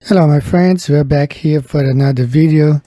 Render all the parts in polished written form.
Hello my friends, we're back here for another video. I'm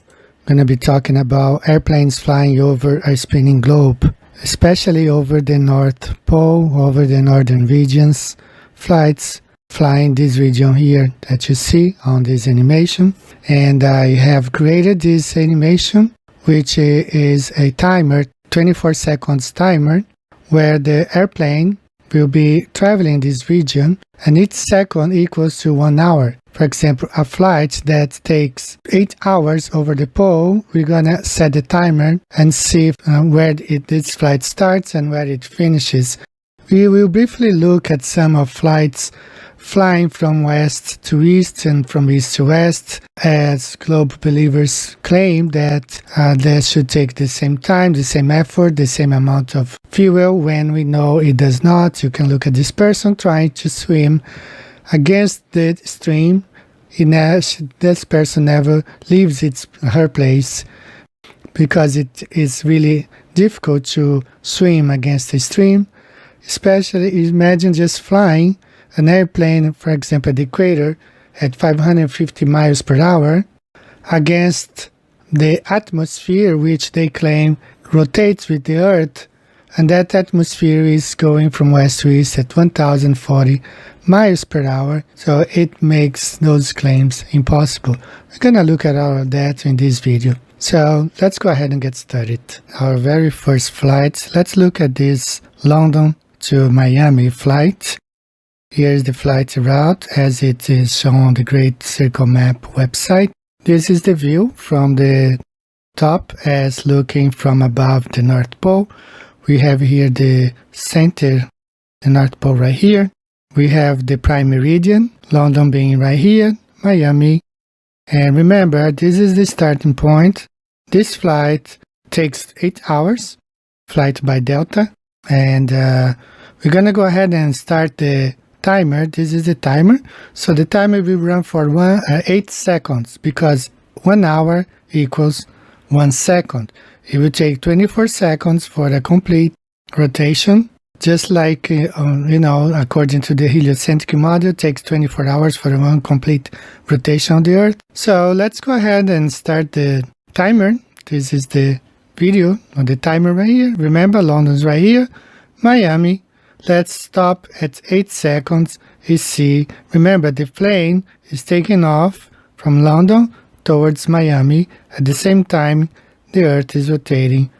gonna be talking about airplanes flying over a spinning globe, especially over the North Pole, over the northern regions. Flights flying this region here that you see on this animation. And I have created this animation, which is a timer, 24 seconds timer, where the airplane will be traveling this region and each second equals to 1 hour. For example, a flight that takes 8 hours over the pole, we're gonna set the timer and see where this flight starts and where it finishes. We will briefly look at some of flights flying from west to east and from east to west, as globe believers claim that they should take the same time, the same effort, the same amount of fuel, when we know it does not. You can look at this person trying to swim against the stream. This person never leaves her place because it is really difficult to swim against the stream. Especially imagine just flying an airplane, for example, at the equator at 550 miles per hour against the atmosphere, which they claim rotates with the Earth, and that atmosphere is going from west to east at 1040 miles per hour, so it makes those claims impossible. We're gonna look at all of that in this video. So let's go ahead and get started. Our very first flight, let's look at this London to Miami flight. Here's the flight route as it is shown on the Great Circle Map website. This is the view from the top as looking from above the North Pole. We have here the center, the North Pole right here. We have the prime meridian, London being right here, Miami. And remember, this is the starting point. This flight takes 8 hours, flight by Delta. And we're gonna go ahead and start the timer. This is the timer. So the timer will run for 8 seconds because 1 hour equals 1 second. It will take 24 seconds for the complete rotation. Just like, according to the heliocentric model, it takes 24 hours for one complete rotation of the Earth. So let's go ahead and start the timer. This is the video on the timer right here. Remember, London's right here, Miami. Let's stop at 8 seconds. You see, remember the plane is taking off from London towards Miami. At the same time, the Earth is rotating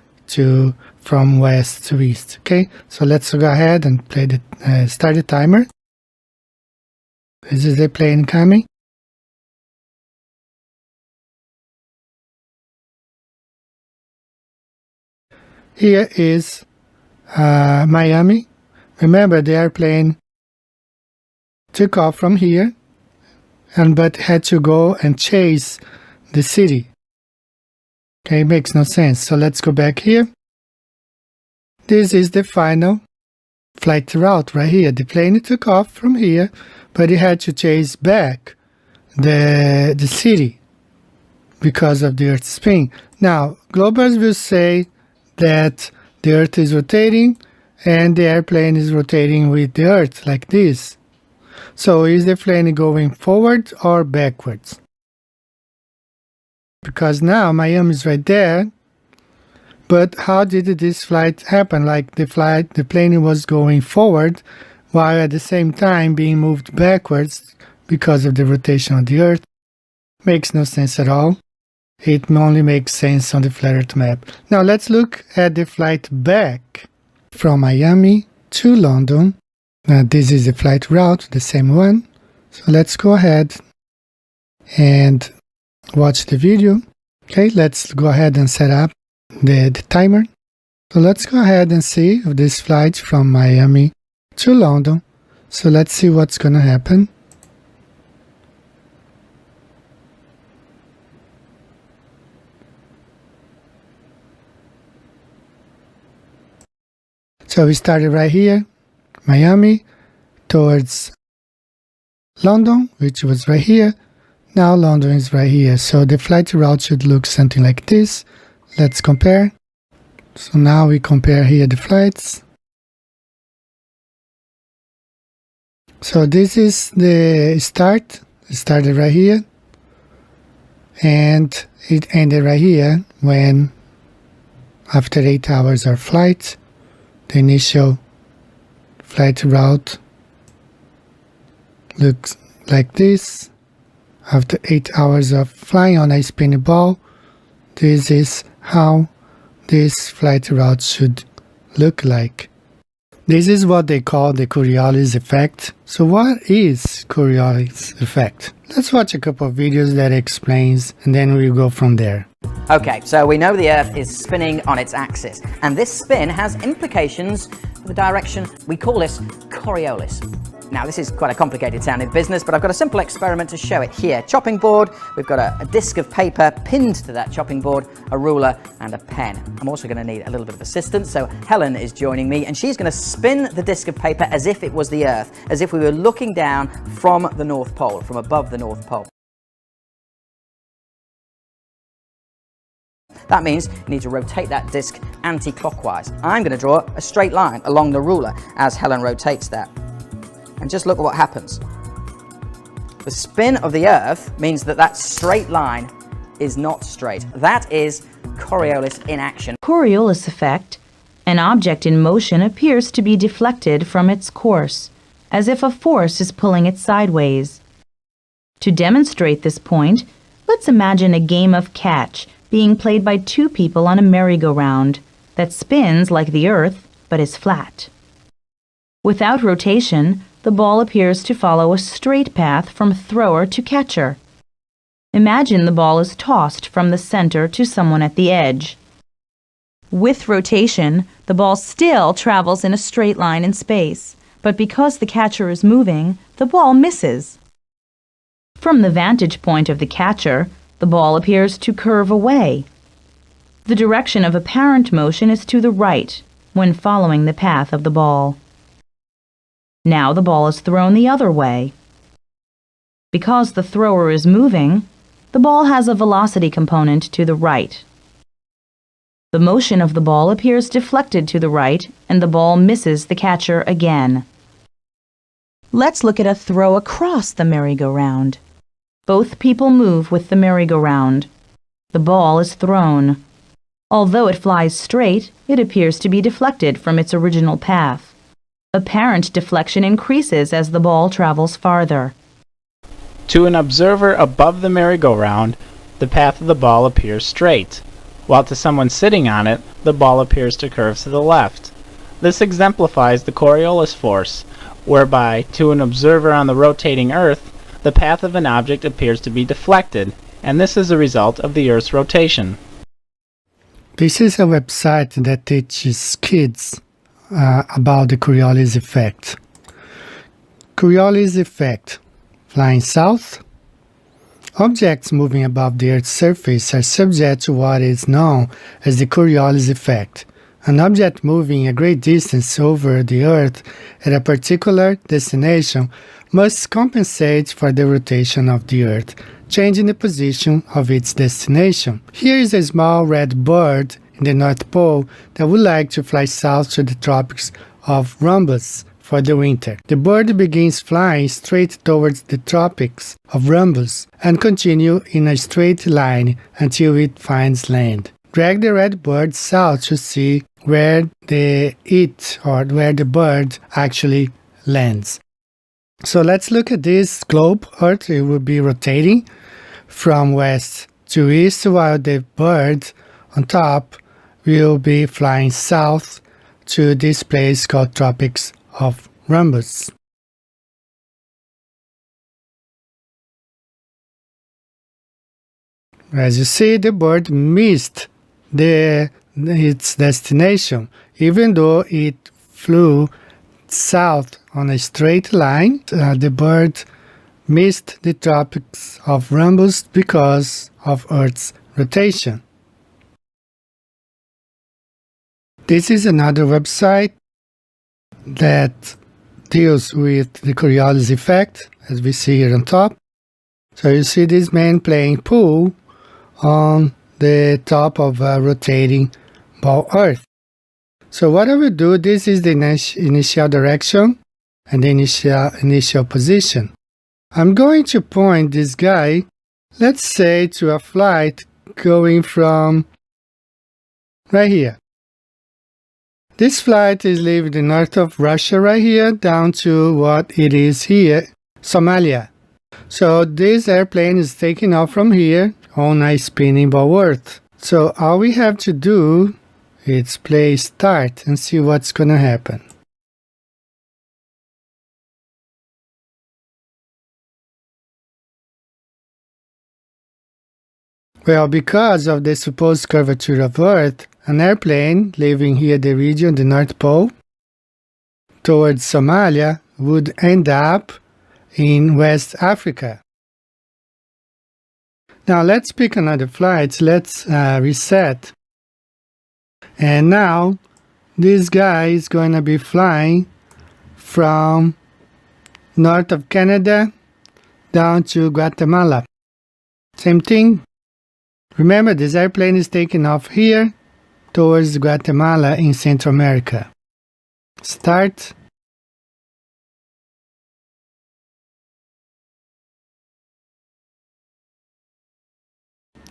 from west to east. Okay, so let's go ahead and start the timer. This is the plane coming. Here is Miami. Remember, the airplane took off from here but had to go and chase the city. Okay, it makes no sense. So let's go back here. This is the final flight route right here. The plane took off from here, but it had to chase back the city because of the Earth's spin. Now, Globers will say that the Earth is rotating and the airplane is rotating with the Earth like this. So is the plane going forward or backwards? Because now Miami is right there, but how did this flight happen? Like the plane was going forward while at the same time being moved backwards because of the rotation of the Earth. Makes no sense at all. It only makes sense on the flat Earth map. Now let's look at the flight back from Miami to London. Now this is the flight route, the same one. So let's go ahead and watch the video. Okay, let's go ahead and set up the timer. So let's go ahead and see this flight from Miami to London. So let's see what's gonna happen. So we started right here, Miami, towards London, which was right here. Now London is right here. So the flight route should look something like this. Let's compare. So now we compare here the flights. So this is the start It started right here and it ended right here when, after 8 hours of flight, the initial flight route looks like this. After 8 hours of flying on a spinning ball, this is how this flight route should look like. This is what they call the Coriolis effect. So what is Coriolis effect? Let's watch a couple of videos that explains and then we'll go from there. Okay, so we know the Earth is spinning on its axis, and this spin has implications for the direction. We call this Coriolis. Now, this is quite a complicated sounding business, but I've got a simple experiment to show it here. Chopping board, we've got a disc of paper pinned to that chopping board, a ruler and a pen. I'm also going to need a little bit of assistance, so Helen is joining me, and she's going to spin the disc of paper as if it was the Earth, as if we were looking down from the North Pole, from above the North Pole. That means you need to rotate that disc anti-clockwise. I'm going to draw a straight line along the ruler as Helen rotates that. And just look at what happens. The spin of the Earth means that that straight line is not straight. That is Coriolis in action. Coriolis effect. An object in motion appears to be deflected from its course, as if a force is pulling it sideways. To demonstrate this point, let's imagine a game of catch being played by two people on a merry-go-round that spins like the Earth but is flat. Without rotation, the ball appears to follow a straight path from thrower to catcher. Imagine the ball is tossed from the center to someone at the edge. With rotation, the ball still travels in a straight line in space, but because the catcher is moving, the ball misses. From the vantage point of the catcher, the ball appears to curve away. The direction of apparent motion is to the right when following the path of the ball. Now the ball is thrown the other way. Because the thrower is moving, the ball has a velocity component to the right. The motion of the ball appears deflected to the right, and the ball misses the catcher again. Let's look at a throw across the merry-go-round. Both people move with the merry-go-round. The ball is thrown. Although it flies straight, it appears to be deflected from its original path. Apparent deflection increases as the ball travels farther. To an observer above the merry-go-round, the path of the ball appears straight, while to someone sitting on it, the ball appears to curve to the left. This exemplifies the Coriolis force, whereby, to an observer on the rotating Earth, the path of an object appears to be deflected, and this is a result of the Earth's rotation. This is a website that teaches kids about the Coriolis effect. Coriolis effect. Flying south. Objects moving above the Earth's surface are subject to what is known as the Coriolis effect. An object moving a great distance over the Earth at a particular destination must compensate for the rotation of the Earth, changing the position of its destination. Here is a small red bird in the North Pole that would like to fly south to the tropics of Rhombus for the winter. The bird begins flying straight towards the tropics of Rhombus and continue in a straight line until it finds land. Drag the red bird south to see where the bird actually lands. So let's look at this globe. Earth, it will be rotating from west to east, while the bird on top will be flying south to this place called Tropics of Rhombus. As you see, the bird missed its destination, even though it flew south on a straight line. The bird missed the tropics of Rhombus because of Earth's rotation. This is another website that deals with the Coriolis effect, as we see here on top. So you see this man playing pool on the top of a rotating ball Earth. So what I will do, this is the initial direction and the initial position. I'm going to point this guy, let's say, to a flight going from right here. This flight is leaving the north of Russia right here down to what it is here, Somalia. So this airplane is taking off from here on a spinning ball Earth. So all we have to do is play start and see what's gonna happen. Well, because of the supposed curvature of Earth, an airplane leaving here the region, the North Pole, towards Somalia would end up in West Africa. Now let's pick another flight. Let's reset. And now this guy is going to be flying from north of Canada down to Guatemala. Same thing. Remember, this airplane is taking off here towards Guatemala in Central America. Start.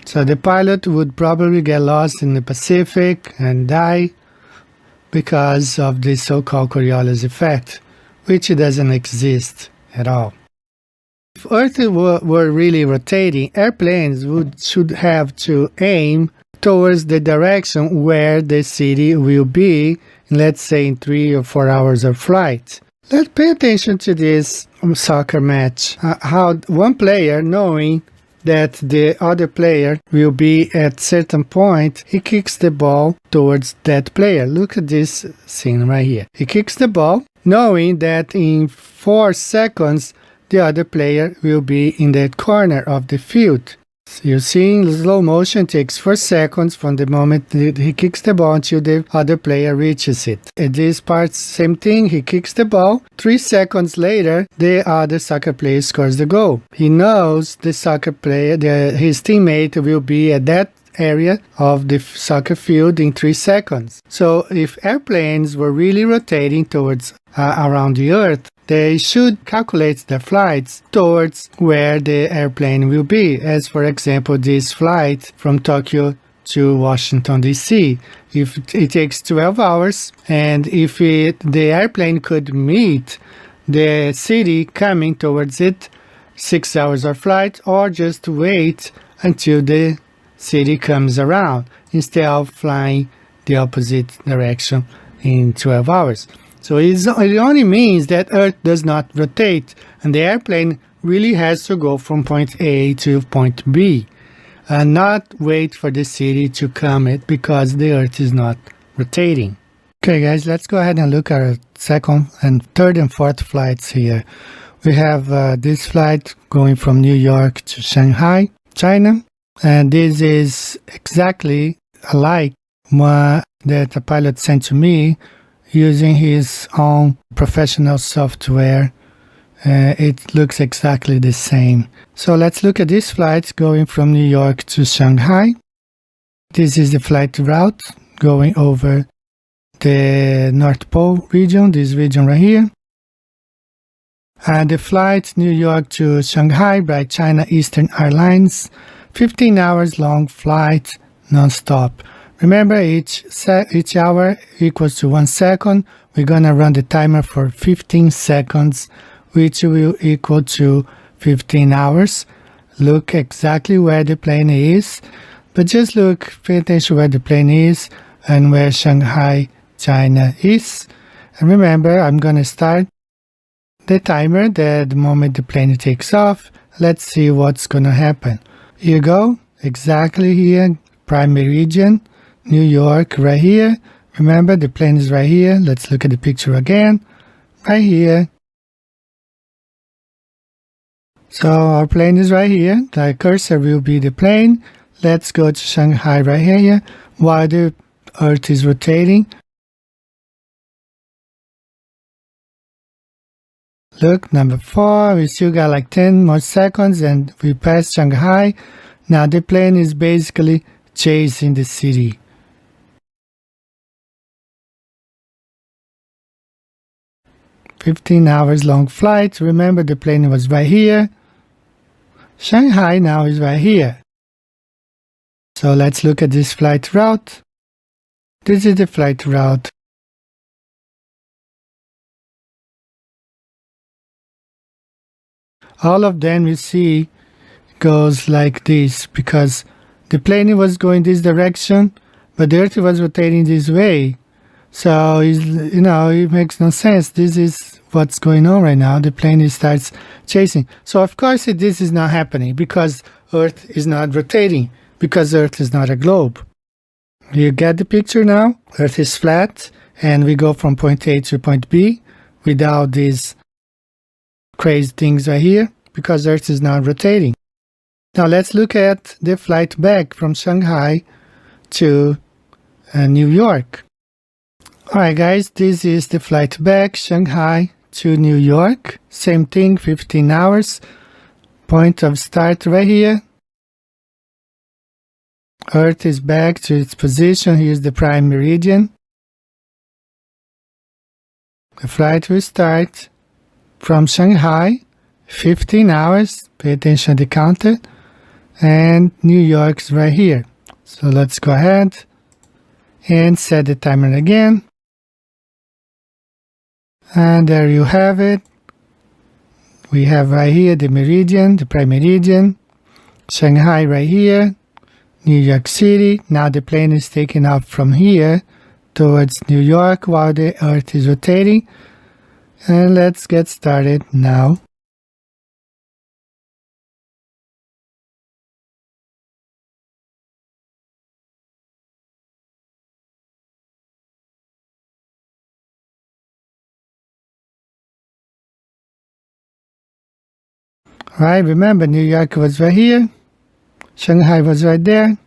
So the pilot would probably get lost in the Pacific and die because of the so-called Coriolis effect, which doesn't exist at all. If Earth were really rotating, airplanes should have to aim towards the direction where the city will be, let's say in 3 or 4 hours of flight. Let's pay attention to this soccer match. How one player, knowing that the other player will be at certain point, he kicks the ball towards that player. Look at this scene right here. He kicks the ball, knowing that in 4 seconds the other player will be in that corner of the field. So you see, in slow motion takes 4 seconds from the moment he kicks the ball until the other player reaches it. In this part, same thing, he kicks the ball. 3 seconds later, the other soccer player scores the goal. He knows the soccer player, his teammate will be at that area of the soccer field in 3 seconds. So if airplanes were really rotating towards around the Earth, they should calculate their flights towards where the airplane will be, as for example this flight from Tokyo to Washington DC. If it takes 12 hours and if the airplane could meet the city coming towards it, 6 hours of flight, or just wait until the city comes around instead of flying the opposite direction in 12 hours. So it only means that Earth does not rotate and the airplane really has to go from point A to point B and not wait for the city to come because the Earth is not rotating. Okay guys, let's go ahead and look at our second and third and fourth flights here. We have this flight going from New York to Shanghai, China, and this is exactly alike one that a pilot sent to me using his own professional software. It looks exactly the same. So let's look at this flight going from New York to Shanghai. This is the flight route going over the North Pole region, this region right here. And the flight New York to Shanghai by China Eastern Airlines, 15 hours long flight non-stop. Remember, each hour equals to 1 second. We're gonna run the timer for 15 seconds, which will equal to 15 hours. Look exactly where the plane is, but just look, pay attention where the plane is and where Shanghai, China is. And remember, I'm gonna start the timer the moment the plane takes off. Let's see what's gonna happen. Here you go, exactly here, primary region. New York right here. Remember, the plane is right here. Let's look at the picture again. Right here. So our plane is right here. The cursor will be the plane. Let's go to Shanghai right here while the Earth is rotating. Look, number 4. We still got like 10 more seconds and we passed Shanghai. Now the plane is basically chasing the city. 15 hours long flight. Remember, the plane was right here. Shanghai now is right here. So let's look at this flight route. This is the flight route. All of them you see goes like this because the plane was going this direction, but the Earth was rotating this way. So, it makes no sense. This is what's going on right now. The plane starts chasing. So, of course, this is not happening because Earth is not rotating, because Earth is not a globe. You get the picture now? Earth is flat, and we go from point A to point B without these crazy things right here, because Earth is not rotating. Now let's look at the flight back from Shanghai to New York. Alright guys, this is the flight back, Shanghai to New York. Same thing, 15 hours. Point of start right here. Earth is back to its position. Here's the prime meridian. The flight will start from Shanghai, 15 hours. Pay attention to the counter. And New York's right here. So let's go ahead and set the timer again. And there you have it. We have right here the meridian, the prime meridian. Shanghai right here. New York City. Now the plane is taking off from here towards New York while the Earth is rotating. And let's get started now. Right, remember New York was right here. Shanghai was right there.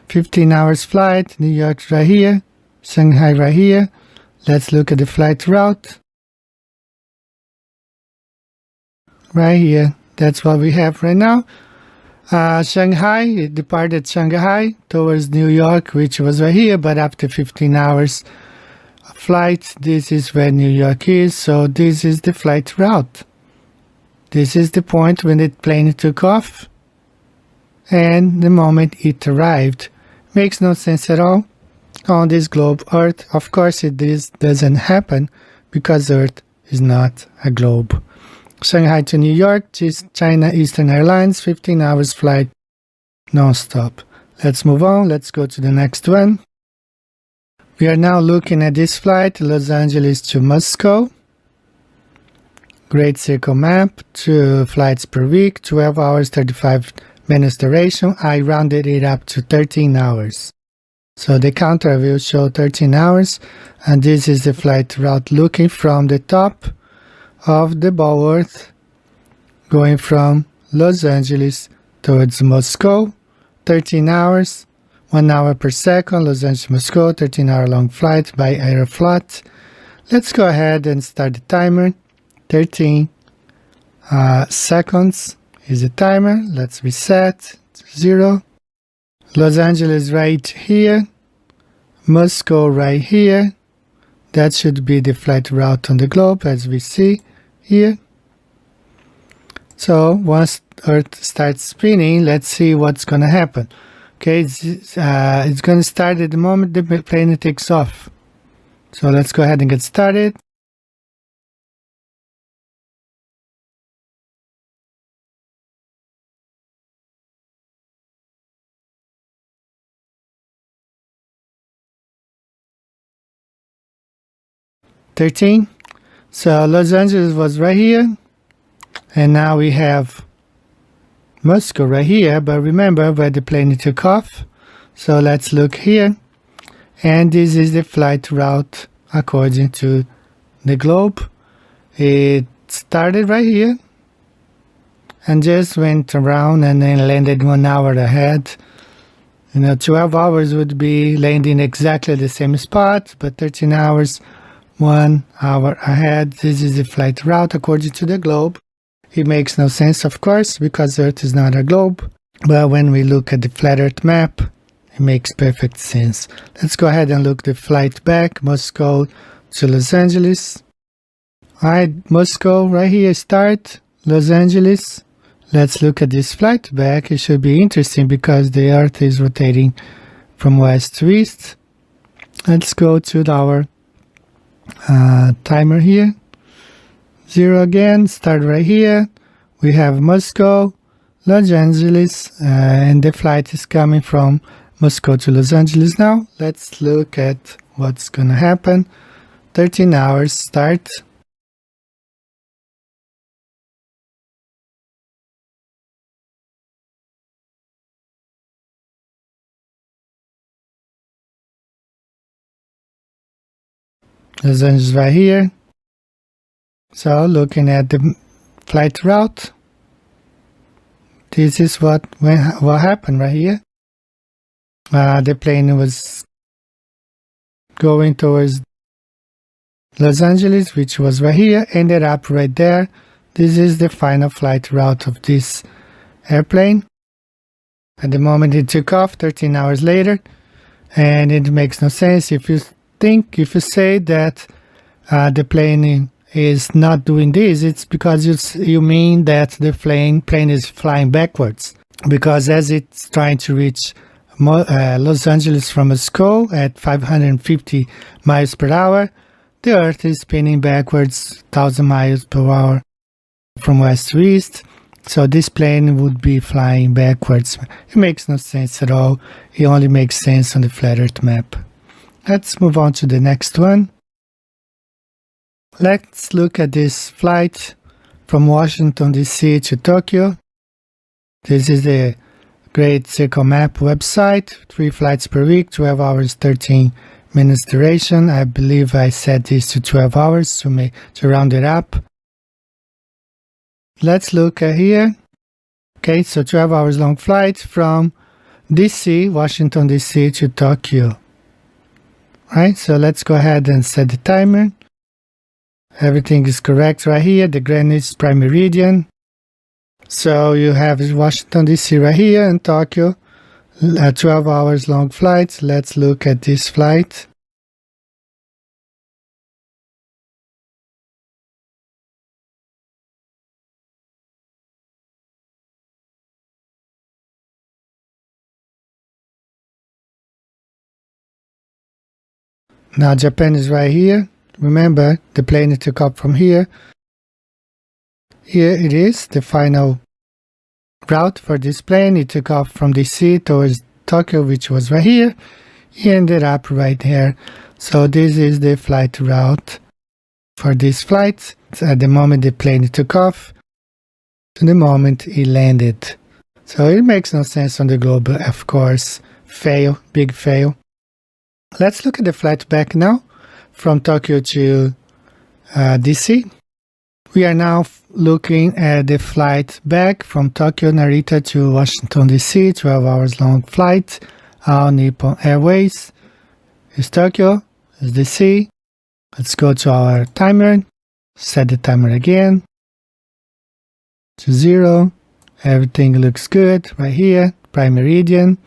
15 hours flight. New York's right here. Shanghai right here. Let's look at the flight route. Right here. That's what we have right now. Shanghai, it departed Shanghai towards New York, which was right here, but after 15 hours flight, this is where New York is. So this is the flight route. This is the point when the plane took off and the moment it arrived. Makes no sense at all on this globe Earth. Of course, this doesn't happen because Earth is not a globe. Shanghai to New York, China Eastern Airlines, 15 hours flight, non-stop. Let's move on. Let's go to the next one. We are now looking at this flight, Los Angeles to Moscow. Great circle map, 2 flights per week, 12 hours, 35 minutes duration. I rounded it up to 13 hours. So the counter will show 13 hours. And this is the flight route looking from the top of the ball earth, going from Los Angeles towards Moscow. 13 hours, 1 hour per second, Los Angeles, Moscow, 13-hour long flight by Aeroflot. Let's go ahead and start the timer. 13 seconds is the timer. Let's reset to 0. Los Angeles right here. Moscow right here. That should be the flight route on the globe as we see here. So once Earth starts spinning, let's see what's going to happen. Okay, it's going to start at the moment the plane takes off. So let's go ahead and get started. So Los Angeles was right here, and now we have Moscow right here, but remember where the plane took off. So let's look here, and this is the flight route according to the globe. It started right here and just went around and then landed 1 hour ahead. 12 hours would be landing exactly the same spot, but 13 hours 1 hour ahead. This is the flight route according to the globe. It makes no sense, of course, because Earth is not a globe. But when we look at the flat Earth map, it makes perfect sense. Let's go ahead and look the flight back, Moscow to Los Angeles. Alright, Moscow right here, start, Los Angeles. Let's look at this flight back. It should be interesting because the Earth is rotating from west to east. Let's go to our timer here. 0 again, start right here. We have Moscow, Los Angeles, and the flight is coming from Moscow to Los Angeles now. Let's look at what's gonna happen. 13 hours, start. Los Angeles right here. So looking at the flight route, this is what happened right here. The plane was going towards Los Angeles, which was right here, ended up right there. This is the final flight route of this airplane. At the moment it took off 13 hours later, and it makes no sense if you say that the plane is not doing this. It's because you mean that the plane is flying backwards, because as it's trying to reach Los Angeles from Moscow at 550 miles per hour, the Earth is spinning backwards 1000 miles per hour from west to east. So this plane would be flying backwards. It makes no sense at all. It only makes sense on the flat Earth map. Let's move on to the next one. Let's look at this flight from Washington DC to Tokyo. This is the Great Circle Map website. 3 flights per week, 12 hours, 13 minutes duration. I believe I set this to 12 hours to round it up. Let's look at here. Okay, so 12 hours long flight from DC, Washington DC to Tokyo. Right, so let's go ahead and set the timer. Everything is correct right here, the Greenwich Prime Meridian. So you have Washington DC right here and Tokyo, 12 hours long flight. Let's look at this flight. Now Japan is right here. Remember, the plane took off from here. Here it is, the final route for this plane. It took off from DC towards Tokyo, which was right here. He ended up right here. So this is the flight route for this flight. At the moment the plane took off to the moment it landed. So it makes no sense on the globe, of course. Fail, big fail. Let's look at the flight back now from Tokyo to DC. We are now looking at the flight back from Tokyo Narita to Washington DC, 12 hours long flight. All Nippon Airways. Is Tokyo, is DC. Let's go to our timer. Set the timer again to 0. Everything looks good right here. Prime Meridian.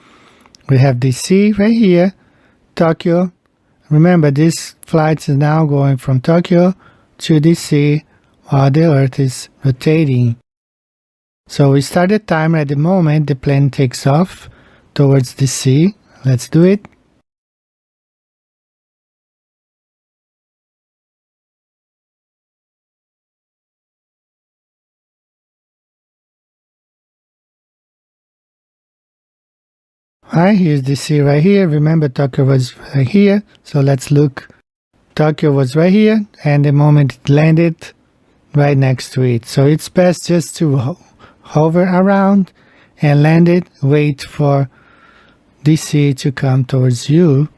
We have DC right here. Tokyo. Remember, this flight is now going from Tokyo to DC while the Earth is rotating. So we start the timer at the moment the plane takes off towards DC. Let's do it. Alright, here's DC right here. Remember, Tokyo was right here. So let's look. Tokyo was right here, and the moment it landed, right next to it. So it's best just to hover around and land it. Wait for DC to come towards you,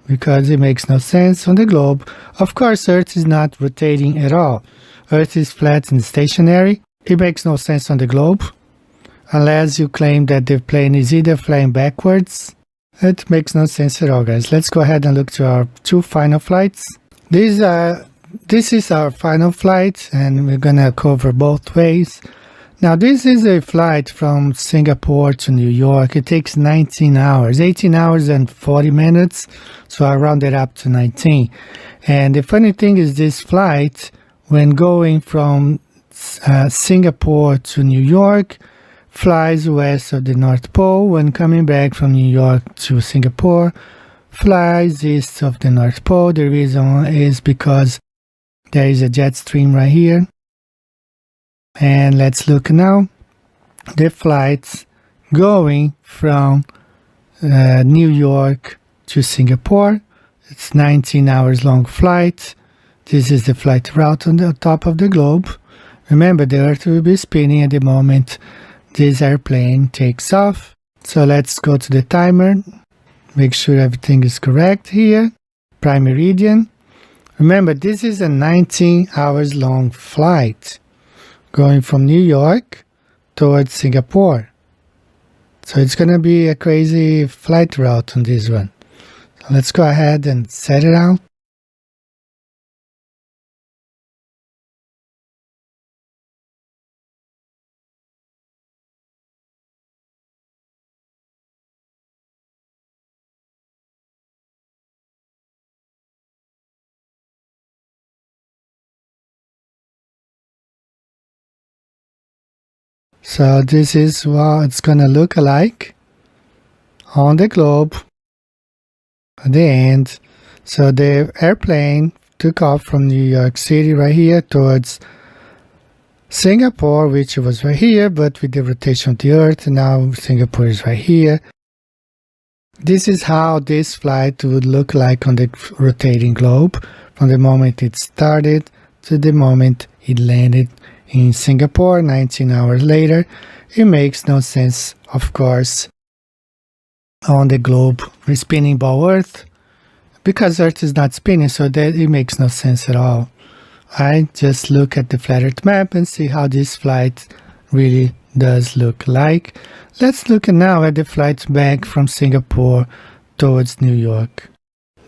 because it makes no sense on the globe. Of course, Earth is not rotating at all. Earth is flat and stationary. It makes no sense on the globe. Unless you claim that the plane is either flying backwards. It makes no sense at all, guys. Let's go ahead and look to our 2 final flights. This is our final flight, and we're gonna cover both ways. Now, this is a flight from Singapore to New York. It takes 19 hours, 18 hours and 40 minutes. So I rounded up to 19. And the funny thing is, this flight when going from Singapore to New York, flies west of the North Pole. When coming back from New York to Singapore, flies east of the North Pole. The reason is because there is a jet stream right here. And let's look now. The flights going from New York to Singapore. It's 19 hours long flight. This is the flight route on the top of the globe. Remember, the Earth will be spinning at the moment this airplane takes off. So let's go to the timer. Make sure everything is correct here. Prime meridian. Remember, this is a 19 hours long flight going from New York towards Singapore. So it's going to be a crazy flight route on this one. So let's go ahead and set it out. So this is what it's gonna look like on the globe at the end. So the airplane took off from New York City right here towards Singapore, which was right here, but with the rotation of the Earth, now Singapore is right here. This is how this flight would look like on the rotating globe from the moment it started to the moment it landed in Singapore 19 hours later. It makes no sense, of course, on the globe spinning ball Earth, because Earth is not spinning, so that it makes no sense at all. I just look at the flat Earth map and see how this flight really does look like. Let's look now at the flight back from Singapore towards New York.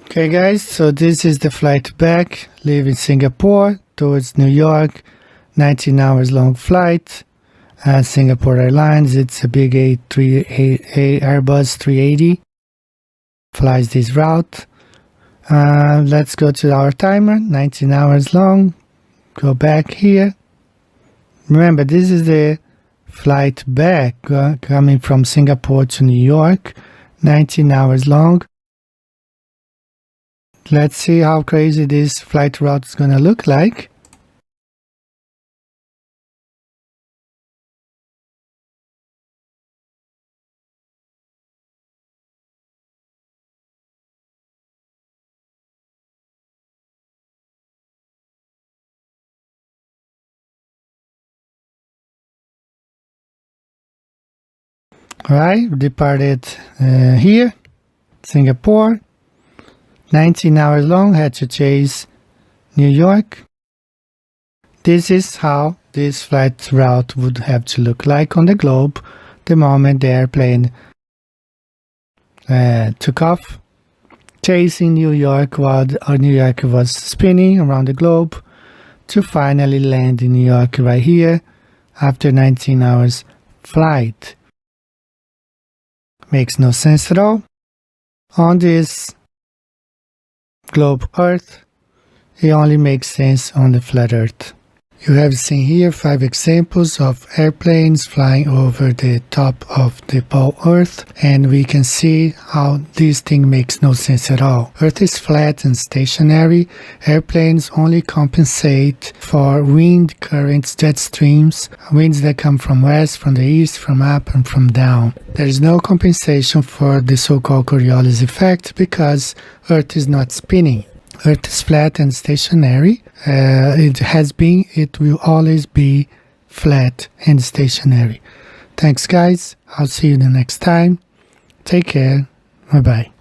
Okay guys, so this is the flight back, leaving Singapore towards New York. 19 hours long flight. Singapore Airlines, it's a big Airbus 380. Flies this route. Let's go to our timer, 19 hours long. Go back here. Remember, this is the flight back coming from Singapore to New York, 19 hours long. Let's see how crazy this flight route is gonna look like. Right, departed here, Singapore, 19 hours long, had to chase New York. This is how this flight route would have to look like on the globe the moment the airplane took off, chasing New York while New York was spinning around the globe to finally land in New York right here after 19 hours flight. Makes no sense at all. On this globe Earth, it only makes sense on the flat Earth. You have seen here 5 examples of airplanes flying over the top of the ball Earth, and we can see how this thing makes no sense at all. Earth is flat and stationary. Airplanes only compensate for wind currents, jet streams, winds that come from west, from the east, from up and from down. There is no compensation for the so-called Coriolis effect because Earth is not spinning. Earth is flat and stationary. It has been, it will always be flat and stationary. Thanks guys. I'll see you the next time. Take care. Bye bye.